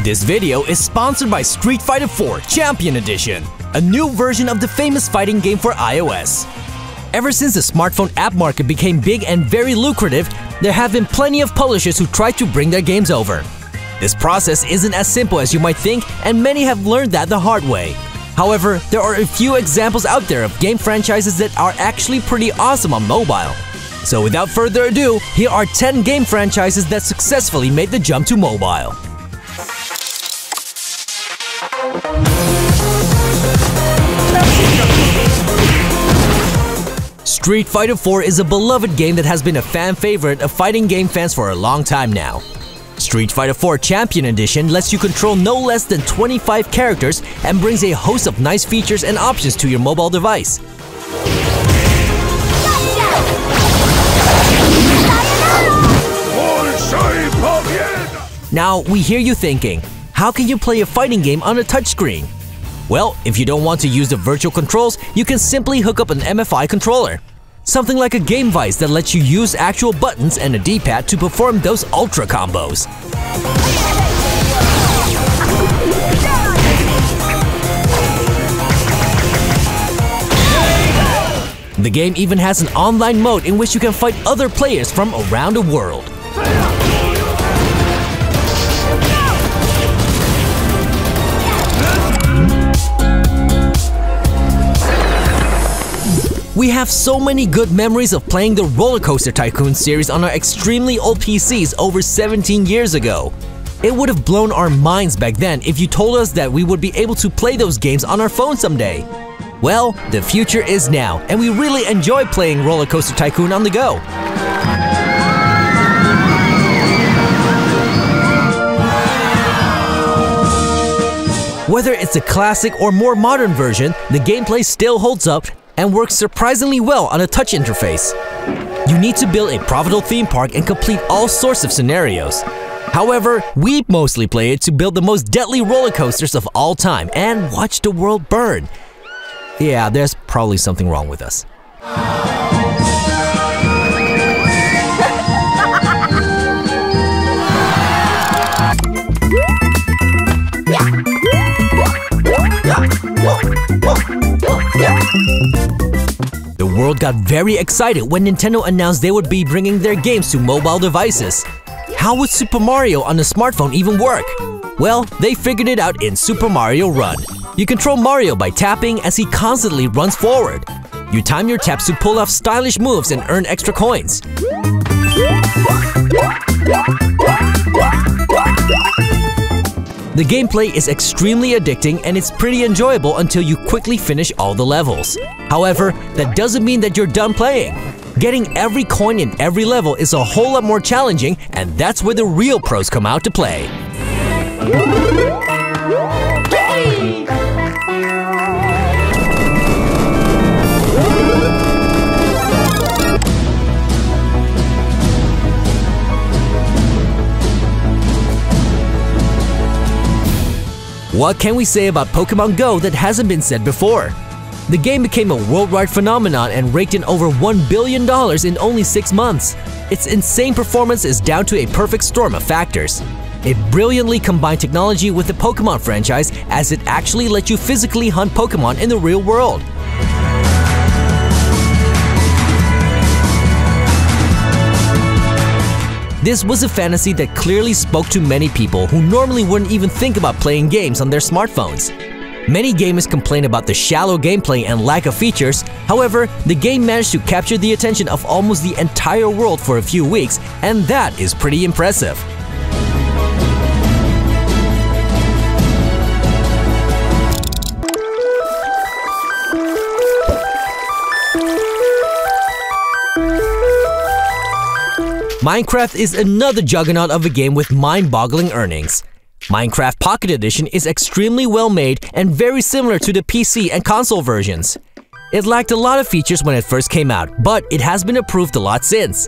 This video is sponsored by Street Fighter 4 Champion Edition, a new version of the famous fighting game for iOS. Ever since the smartphone app market became big and very lucrative, there have been plenty of publishers who try to bring their games over. This process isn't as simple as you might think, and many have learned that the hard way. However, there are a few examples out there of game franchises that are actually pretty awesome on mobile. So without further ado, here are 10 game franchises that successfully made the jump to mobile. Street Fighter 4 is a beloved game that has been a fan favorite of fighting game fans for a long time now. Street Fighter 4 Champion Edition lets you control no less than 25 characters and brings a host of nice features and options to your mobile device. Now, we hear you thinking, how can you play a fighting game on a touchscreen? Well, if you don't want to use the virtual controls, you can simply hook up an MFI controller. Something like a game vice that lets you use actual buttons and a D-pad to perform those ultra combos. The game even has an online mode in which you can fight other players from around the world. We have so many good memories of playing the Roller Coaster Tycoon series on our extremely old PCs over 17 years ago. It would have blown our minds back then if you told us that we would be able to play those games on our phone someday. Well, the future is now, and we really enjoy playing Roller Coaster Tycoon on the go. Whether it's a classic or more modern version, the gameplay still holds up and works surprisingly well on a touch interface. You need to build a profitable theme park and complete all sorts of scenarios. However, we mostly play it to build the most deadly roller coasters of all time and watch the world burn. Yeah, there's probably something wrong with us. The world got very excited when Nintendo announced they would be bringing their games to mobile devices. How would Super Mario on a smartphone even work? Well, they figured it out in Super Mario Run. You control Mario by tapping as he constantly runs forward. You time your taps to pull off stylish moves and earn extra coins. The gameplay is extremely addicting and it's pretty enjoyable until you quickly finish all the levels. However, that doesn't mean that you're done playing. Getting every coin in every level is a whole lot more challenging, and that's where the real pros come out to play. What can we say about Pokemon Go that hasn't been said before? The game became a worldwide phenomenon and raked in over $1 billion in only 6 months. Its insane performance is down to a perfect storm of factors. It brilliantly combined technology with the Pokemon franchise, as it actually lets you physically hunt Pokemon in the real world. This was a fantasy that clearly spoke to many people who normally wouldn't even think about playing games on their smartphones. Many gamers complain about the shallow gameplay and lack of features. However, the game managed to capture the attention of almost the entire world for a few weeks, and that is pretty impressive. Minecraft is another juggernaut of a game with mind-boggling earnings. Minecraft Pocket Edition is extremely well made and very similar to the PC and console versions. It lacked a lot of features when it first came out, but it has been improved a lot since.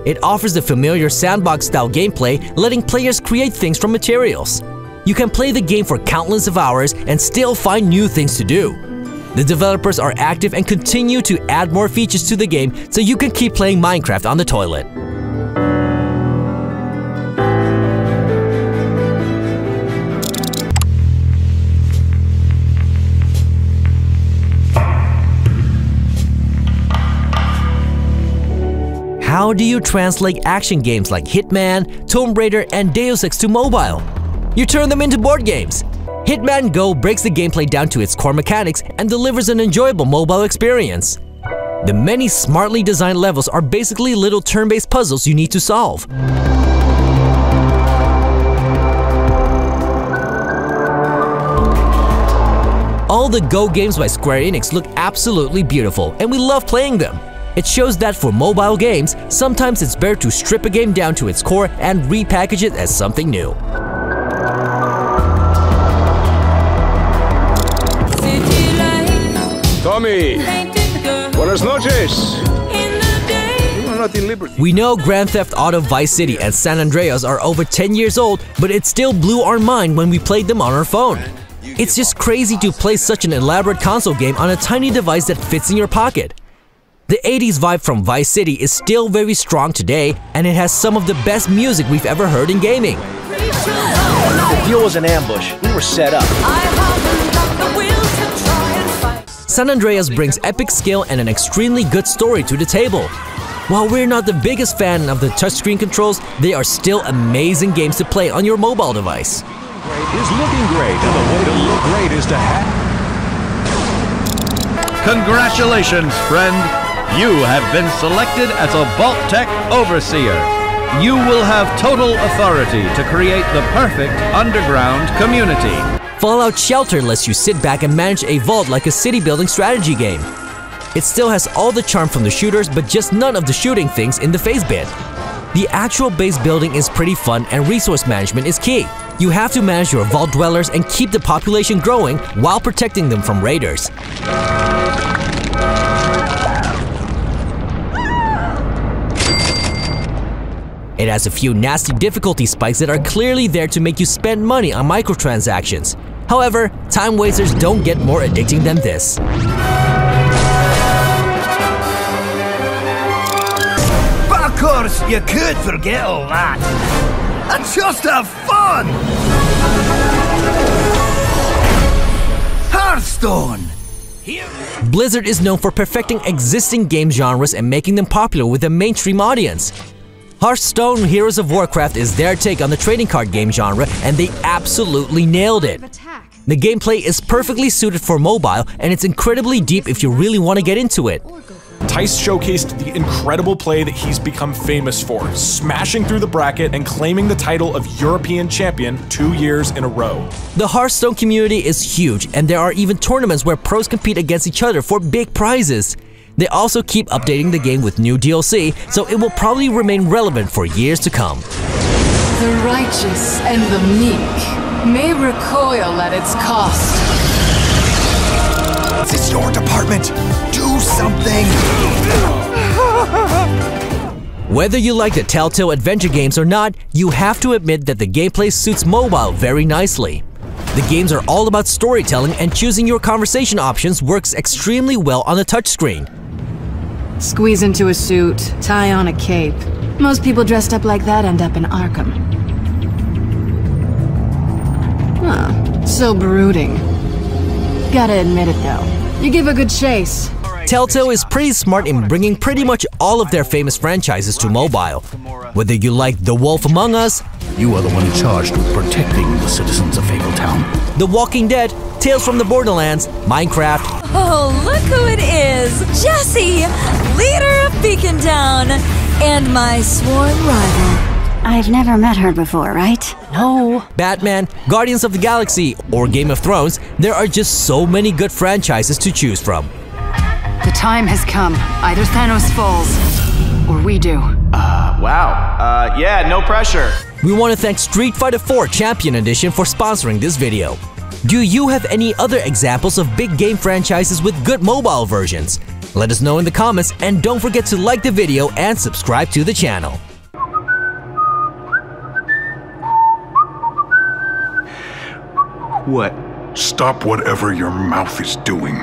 It offers the familiar sandbox-style gameplay, letting players create things from materials. You can play the game for countless of hours and still find new things to do. The developers are active and continue to add more features to the game so you can keep playing Minecraft on the toilet. How do you translate action games like Hitman, Tomb Raider, and Deus Ex to mobile? You turn them into board games. Hitman Go breaks the gameplay down to its core mechanics and delivers an enjoyable mobile experience. The many smartly designed levels are basically little turn-based puzzles you need to solve. All the Go games by Square Enix look absolutely beautiful, and we love playing them. It shows that for mobile games, sometimes it's better to strip a game down to its core and repackage it as something new. Tommy, buenas noches. You are not in liberty. We know Grand Theft Auto Vice City and San Andreas are over 10 years old, but it still blew our mind when we played them on our phone. It's just crazy to play such an elaborate console game on a tiny device that fits in your pocket. The 80s vibe from Vice City is still very strong today, and it has some of the best music we've ever heard in gaming. The deal was an ambush. We were set up. San Andreas brings epic skill and an extremely good story to the table. While we're not the biggest fan of the touchscreen controls, they are still amazing games to play on your mobile device. Is looking great, and the way to look great is to have... Congratulations, friend! You have been selected as a Vault-Tec Overseer. You will have total authority to create the perfect underground community. Fallout Shelter lets you sit back and manage a vault like a city-building strategy game. It still has all the charm from the shooters, but just none of the shooting things in the phase bit. The actual base building is pretty fun, and resource management is key. You have to manage your vault dwellers and keep the population growing while protecting them from raiders. It has a few nasty difficulty spikes that are clearly there to make you spend money on microtransactions. However, time wasters don't get more addicting than this. But of course, you could forget all that and just have fun! Hearthstone! Blizzard is known for perfecting existing game genres and making them popular with a mainstream audience. Hearthstone Heroes of Warcraft is their take on the trading card game genre, and they absolutely nailed it. The gameplay is perfectly suited for mobile, and it's incredibly deep if you really want to get into it. Tice showcased the incredible play that he's become famous for, smashing through the bracket and claiming the title of European Champion 2 years in a row. The Hearthstone community is huge, and there are even tournaments where pros compete against each other for big prizes. They also keep updating the game with new DLC, so it will probably remain relevant for years to come. The righteous and the meek may recoil at its cost. It's your department. Do something! Whether you like the Telltale adventure games or not, you have to admit that the gameplay suits mobile very nicely. The games are all about storytelling, and choosing your conversation options works extremely well on the touchscreen. Squeeze into a suit, tie on a cape. Most people dressed up like that end up in Arkham. Huh, so brooding. Gotta admit it though, you give a good chase. Telltale is pretty smart in bringing pretty much all of their famous franchises to mobile. Whether you like The Wolf Among Us, You are the one charged with protecting the citizens of Fabletown. The Walking Dead, Tales from the Borderlands, Minecraft. Oh, look who it is! Jesse, leader of Beacon Town, and my sworn rival. I've never met her before, right? No. Batman, Guardians of the Galaxy, or Game of Thrones. There are just so many good franchises to choose from. The time has come. Either Thanos falls, or we do. Wow. Yeah, no pressure. We want to thank Street Fighter 4 Champion Edition for sponsoring this video. Do you have any other examples of big game franchises with good mobile versions? Let us know in the comments, and don't forget to like the video and subscribe to the channel. What? Stop whatever your mouth is doing.